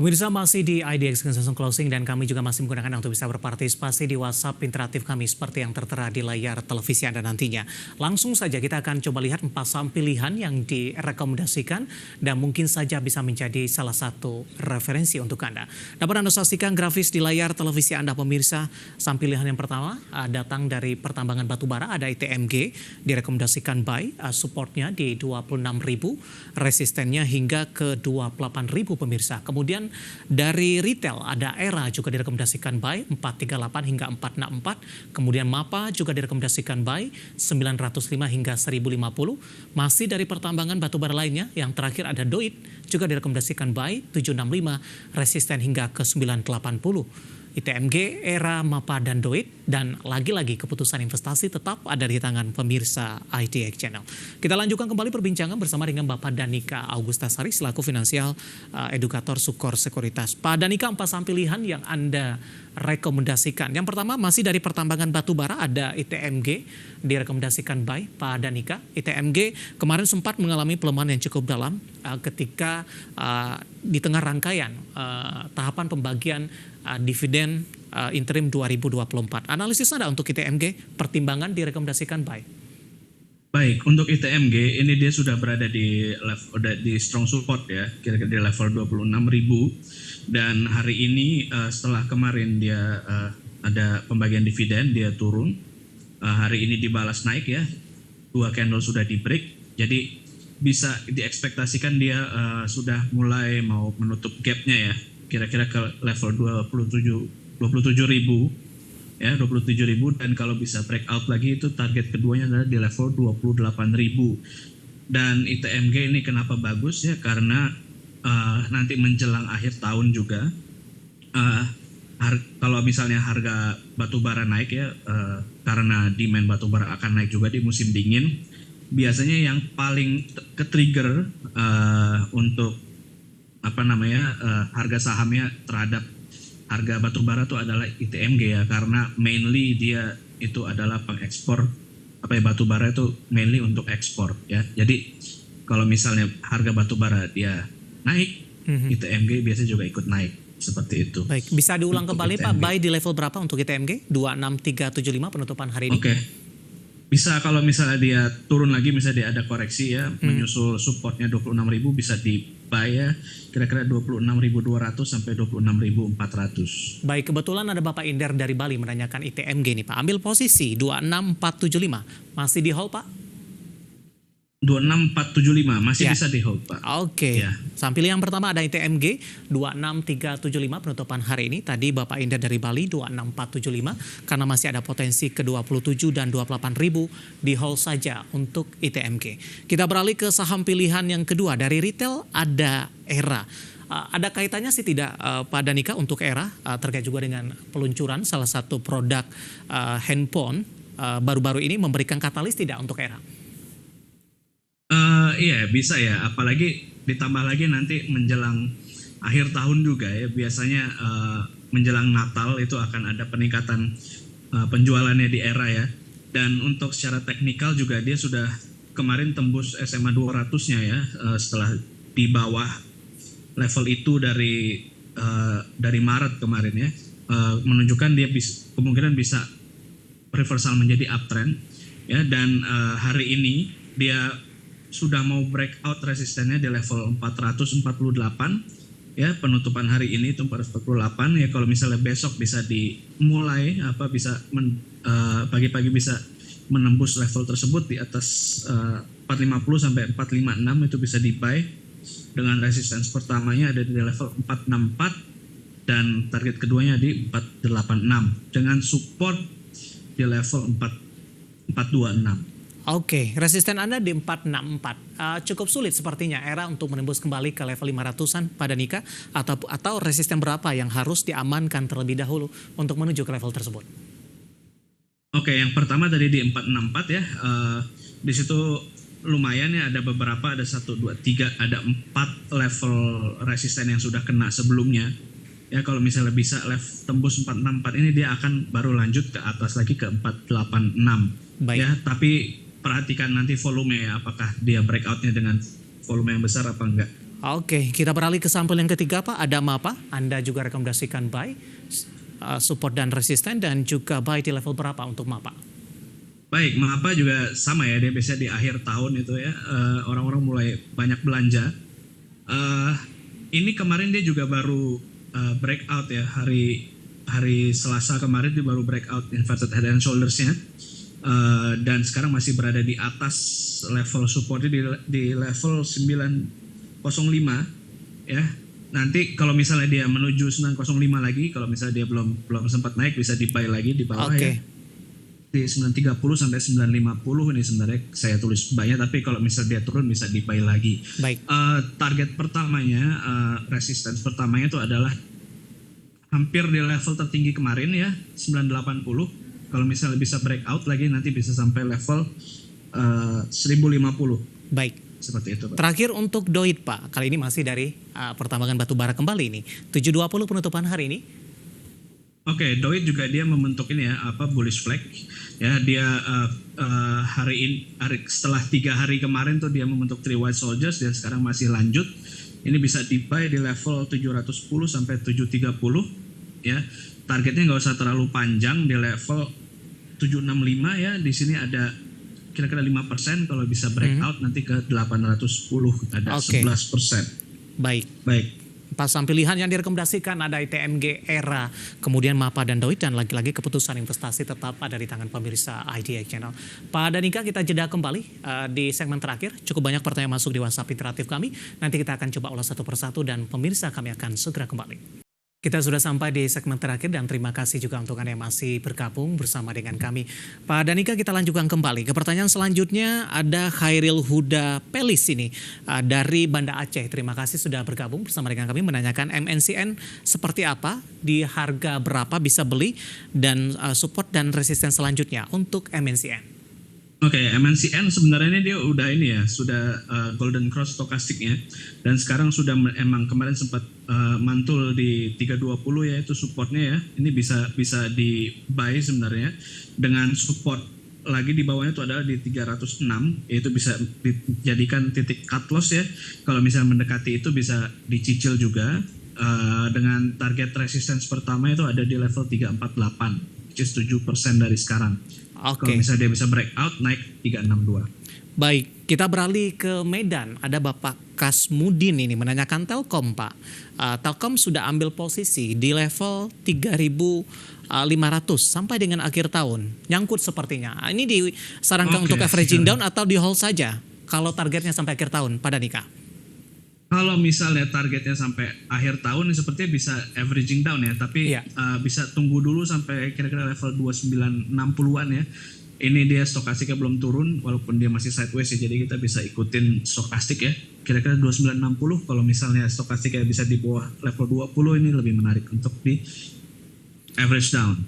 Pemirsa masih di IDX Consensus Closing dan kami juga masih menggunakan untuk bisa berpartisipasi di WhatsApp interaktif kami seperti yang tertera di layar televisi Anda nantinya. Langsung saja kita akan coba lihat 4 saham pilihan yang direkomendasikan dan mungkin saja bisa menjadi salah satu referensi untuk Anda. Dapat Anda saksikan grafis di layar televisi Anda pemirsa. Saham pilihan yang pertama datang dari pertambangan batubara, ada ITMG, direkomendasikan buy, supportnya di 26.000, resistennya hingga ke 28.000 pemirsa. Kemudian dari retail ada ERA juga direkomendasikan buy 438 hingga 464. Kemudian MAPA juga direkomendasikan buy 905 hingga 1050. Masih dari pertambangan batubara lainnya yang terakhir ada DOIT juga direkomendasikan buy 765, resisten hingga ke 980. ITMG, ERA, MAPA, dan DOIT. Dan lagi-lagi keputusan investasi tetap ada di tangan pemirsa IDX Channel. Kita lanjutkan kembali perbincangan bersama dengan Bapak Danika Augustasari selaku finansial edukator Sukor Sekuritas. Pak Danika, 4 saham pilihan yang Anda rekomendasikan. Yang pertama masih dari pertambangan batubara, ada ITMG direkomendasikan buy Pak Danika. ITMG kemarin sempat mengalami pelemahan yang cukup dalam ketika di tengah rangkaian tahapan pembagian dividen interim 2024. Analisis Anda untuk ITMG, pertimbangan direkomendasikan buy. Baik, untuk ITMG ini dia sudah berada di level di strong support ya, kira-kira di level 26.000. Dan hari ini setelah kemarin dia ada pembagian dividen, dia turun. Hari ini dibalas naik ya, 2 candle sudah di break. Jadi bisa diekspektasikan dia sudah mulai mau menutup gapnya ya, kira-kira ke level 27.000 ya, 27.000, dan kalau bisa breakout lagi itu target keduanya adalah di level 28.000. Dan ITMG ini kenapa bagus ya, karena nanti menjelang akhir tahun juga kalau misalnya harga batubara naik ya, karena demand batubara akan naik juga di musim dingin, biasanya yang paling ke-trigger untuk harga sahamnya terhadap harga batubara itu adalah ITMG ya, karena mainly dia itu adalah pengekspor batubara itu mainly untuk ekspor ya. Jadi kalau misalnya harga batubara dia naik, ITMG biasanya juga ikut naik seperti itu. Baik, bisa diulang untuk kembali ITMG. Pak, buy di level berapa untuk ITMG? 26375 penutupan hari ini. Oke. Bisa kalau misalnya dia turun lagi, misalnya dia ada koreksi ya, menyusul supportnya 26.000, bisa di buy ya, kira-kira 26.200 sampai 26.400. Baik, kebetulan ada Bapak Inder dari Bali menanyakan ITMG nih Pak. Ambil posisi 26475. Masih di hold Pak? 26475 masih bisa di hold Pak. Oke. Ya. Sampil yang pertama ada ITMG 26375 penutupan hari ini. Tadi Bapak Inder dari Bali 26475 karena masih ada potensi ke 27 dan 28.000, di hold saja untuk ITMG. Kita beralih ke saham pilihan yang kedua dari retail, ada ERA. Ada kaitannya sih tidak Pak Danika untuk ERA terkait juga dengan peluncuran salah satu produk handphone baru-baru ini, memberikan katalis tidak untuk ERA? Iya bisa ya, apalagi ditambah lagi nanti menjelang akhir tahun juga ya, biasanya menjelang Natal itu akan ada peningkatan penjualannya di ERA ya. Dan untuk secara teknikal juga dia sudah kemarin tembus SMA 200-nya ya, setelah di bawah level itu dari Maret kemarin ya, menunjukkan dia kemungkinan bisa reversal menjadi uptrend ya. Dan hari ini dia sudah mau breakout resistennya di level 448 ya, penutupan hari ini itu 448 ya. Kalau misalnya besok bisa dimulai pagi-pagi bisa menembus level tersebut di atas 450 sampai 456, itu bisa di buy dengan resistance pertamanya ada di level 464 dan target keduanya di 486 dengan support di level 426. Oke, resisten Anda di 464. Cukup sulit sepertinya ERA untuk menembus kembali ke level 500-an Pak Danika, atau resisten berapa yang harus diamankan terlebih dahulu untuk menuju ke level tersebut? Oke, yang pertama tadi di 464 ya. Di situ lumayan ya, ada beberapa, ada 1, 2, 3, ada 4 level resisten yang sudah kena sebelumnya. Ya, kalau misalnya bisa tembus 464 ini, dia akan baru lanjut ke atas lagi ke 486. Baik. Ya, tapi perhatikan nanti volume ya, apakah dia breakoutnya dengan volume yang besar apa enggak. Oke, kita beralih ke sampel yang ketiga Pak, ada MAPA. Anda juga rekomendasikan buy, support dan resisten, dan juga buy di level berapa untuk MAPA? Baik, MAPA juga sama ya, dia biasanya di akhir tahun itu ya, orang-orang mulai banyak belanja. Ini kemarin dia juga baru breakout ya, hari Selasa kemarin dia baru breakout inverted head and shoulders-nya. Dan sekarang masih berada di atas level supportnya di level 905 ya. Nanti kalau misalnya dia menuju 905 lagi, kalau misalnya dia belum sempat naik, bisa di buy lagi di bawah ya. Di 930 sampai 950 ini sebenarnya saya tulis buy-nya, tapi kalau misalnya dia turun bisa di buy lagi. Baik. Target pertamanya, resistance pertamanya itu adalah hampir di level tertinggi kemarin ya, 980. Kalau misalnya bisa breakout lagi nanti bisa sampai level 1050. Baik. Seperti itu, Pak. Terakhir untuk DOIT Pak, kali ini masih dari pertambangan batu bara kembali ini. 720 penutupan hari ini. Oke, DOIT juga dia membentuk ini ya, bullish flag ya. Dia hari ini, setelah 3 hari kemarin tuh dia membentuk 3 white soldiers, dan sekarang masih lanjut. Ini bisa di buy di level 710 sampai 730 ya. Targetnya nggak usah terlalu panjang, di level 765 ya. Di sini ada kira-kira 5%, kalau bisa breakout nanti ke 810, ada 11%. Baik. Pasang pilihan yang direkomendasikan ada ITMG, ERA, kemudian MAPA dan DOIT, dan lagi-lagi keputusan investasi tetap ada di tangan pemirsa IDX Channel. Pak Danika, kita jeda kembali di segmen terakhir. Cukup banyak pertanyaan masuk di WhatsApp interaktif kami. Nanti kita akan coba ulas satu persatu dan pemirsa kami akan segera kembali. Kita sudah sampai di segmen terakhir dan terima kasih juga untuk Anda yang masih bergabung bersama dengan kami. Pak Danika, kita lanjutkan kembali. Ke pertanyaan selanjutnya ada Khairil Huda Pelis ini dari Banda Aceh. Terima kasih sudah bergabung bersama dengan kami, menanyakan MNCN seperti apa, di harga berapa bisa beli, dan support dan resisten selanjutnya untuk MNCN. Oke, MNCN sebenarnya dia udah ini ya, sudah golden cross stokastiknya, dan sekarang sudah emang kemarin sempat mantul di 320 ya, itu supportnya ya. Ini bisa di buy sebenarnya, dengan support lagi di bawahnya itu adalah di 306, yaitu bisa dijadikan titik cut loss ya. Kalau misalnya mendekati itu bisa dicicil juga, dengan target resistance pertama itu ada di level 348, which is 7% dari sekarang. Kalau misalnya dia bisa breakout, naik 362. Baik, kita beralih ke Medan. Ada Bapak Kasmudin ini menanyakan Telkom, Pak. Telkom sudah ambil posisi di level 3.500 sampai dengan akhir tahun. Nyangkut sepertinya. Ini disarankan untuk averaging down atau di hold saja kalau targetnya sampai akhir tahun, Pak Danika? Kalau misalnya targetnya sampai akhir tahun, sepertinya bisa averaging down ya, tapi bisa tunggu dulu sampai kira-kira level 2960-an ya. Ini dia stokastiknya belum turun, walaupun dia masih sideways ya, jadi kita bisa ikutin stokastik ya. Kira-kira 2960, kalau misalnya stokastiknya bisa di bawah level 20, ini lebih menarik untuk di average down.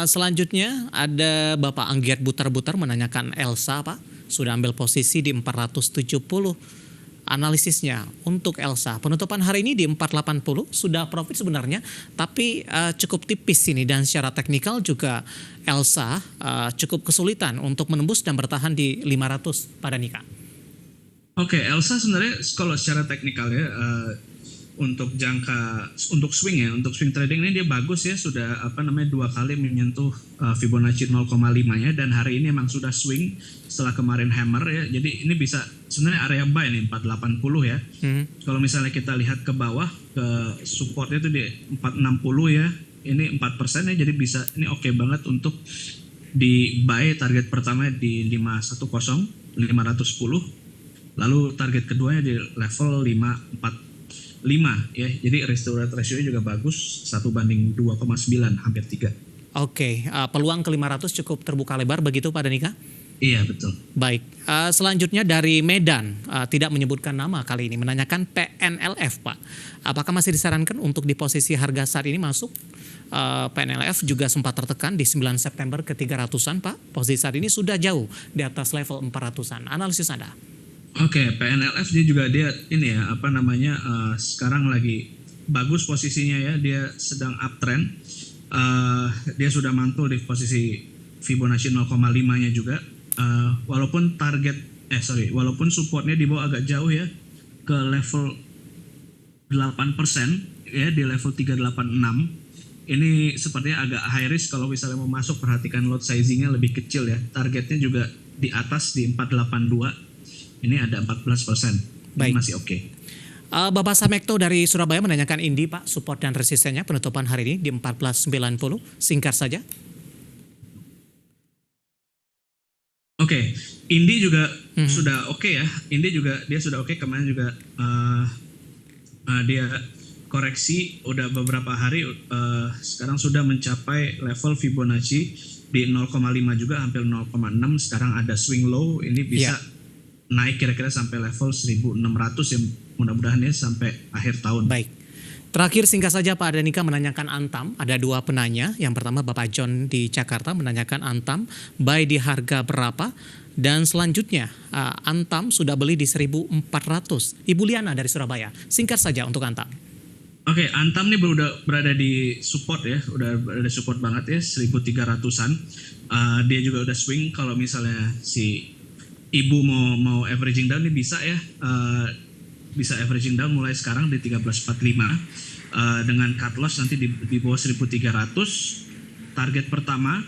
Selanjutnya ada Bapak Anggiat Butar-Butar menanyakan Elsa, Pak. Sudah ambil posisi di 470. Analisisnya untuk Elsa, penutupan hari ini di 480, sudah profit sebenarnya, tapi cukup tipis ini, dan secara teknikal juga Elsa cukup kesulitan untuk menembus dan bertahan di 500 pada Nika. Oke, Elsa sebenarnya kalau secara teknikal ya, untuk swing trading ini dia bagus ya, sudah 2 kali menyentuh Fibonacci 0,5-nya, dan hari ini emang sudah swing setelah kemarin hammer ya. Jadi ini bisa sebenarnya area buy nih 480 ya. Kalau misalnya kita lihat ke bawah, ke supportnya itu di 460 ya. Ini 4% ya, jadi bisa, ini oke banget untuk di buy. Target pertama di 510 lalu target keduanya di level 545 ya. Jadi risk to rate ratio juga bagus, 1/2,9, hampir 3. Peluang ke 500 cukup terbuka lebar begitu Pak Danika? Iya, betul. Baik, selanjutnya dari Medan, tidak menyebutkan nama kali ini, menanyakan PNLF, Pak. Apakah masih disarankan untuk di posisi harga saat ini masuk? PNLF juga sempat tertekan di 9 September ke 300-an, Pak. Posisi saat ini sudah jauh di atas level 400-an. Analisis Anda? PNLF dia juga ini ya, sekarang lagi bagus posisinya ya, dia sedang uptrend. Dia sudah mantul di posisi Fibonacci 0,5-nya juga. Walaupun supportnya di bawah agak jauh ya, ke level 8% ya, di level 386. Ini sepertinya agak high risk kalau misalnya mau masuk. Perhatikan lot sizingnya lebih kecil ya. Targetnya juga di atas di 482. Ini ada 14%. Ini Baik. masih oke. Bapak Samekto dari Surabaya menanyakan Indi, Pak, support dan resistennya penutupan hari ini di 1490. Singkat saja. Oke, Indi juga sudah oke ya. Indi juga dia sudah oke. Kemarin juga dia koreksi udah beberapa hari, sekarang sudah mencapai level Fibonacci di 0,5 juga, hampir 0,6. Sekarang ada swing low, ini bisa naik kira-kira sampai level 1600 ya, mudah-mudahan ya sampai akhir tahun. Baik. Terakhir singkat saja Pak Danika menanyakan Antam. Ada dua penanya. Yang pertama Bapak John di Jakarta menanyakan Antam buy di harga berapa. Dan selanjutnya Antam sudah beli di 1400. Ibu Liana dari Surabaya. Singkat saja untuk Antam. Oke, Antam nih udah berada di support ya. Udah berada support banget ya, 1300-an. Dia juga udah swing. Kalau misalnya si ibu mau averaging down nih bisa ya. Bisa averaging down mulai sekarang di 1345 dengan cut loss nanti di bawah 1300. Target pertama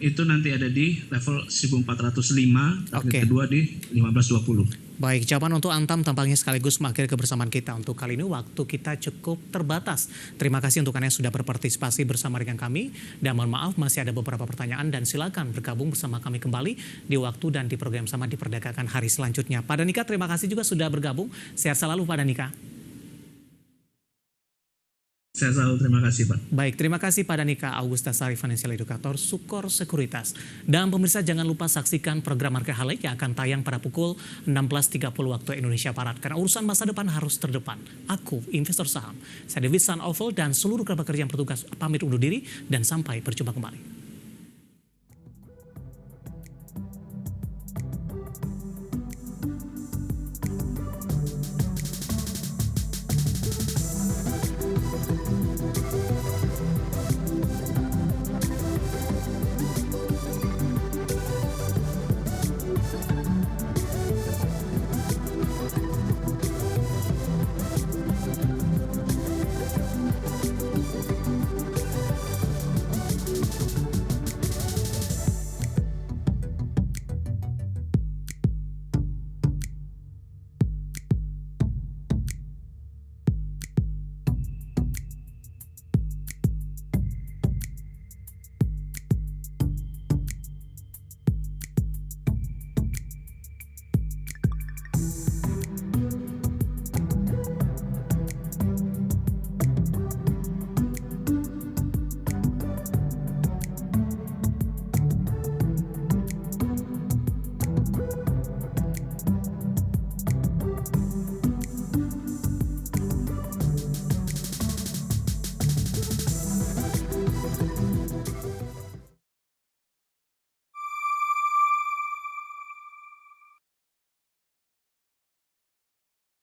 itu nanti ada di level 1405, target kedua di 1520. Baik, jawaban untuk Antam tampaknya sekaligus mengakhiri kebersamaan kita untuk kali ini. Waktu kita cukup terbatas. Terima kasih untuk Anda yang sudah berpartisipasi bersama dengan kami. Dan mohon maaf masih ada beberapa pertanyaan dan silakan bergabung bersama kami kembali di waktu dan di program sama di Perdagangan hari selanjutnya. Pak Danika, terima kasih juga sudah bergabung. Sehat selalu Pak Danika. Saya selalu terima kasih Pak. Baik, terima kasih Pak Danika Augustasari, Financial Educator, Sukor Sekuritas. Dan pemirsa jangan lupa saksikan program Market Highlight yang akan tayang pada pukul 16.30 waktu Indonesia Barat. Karena urusan masa depan harus terdepan. Aku, investor saham. Saya David San Oval dan seluruh kerabat kerja yang bertugas pamit undur diri dan sampai berjumpa kembali.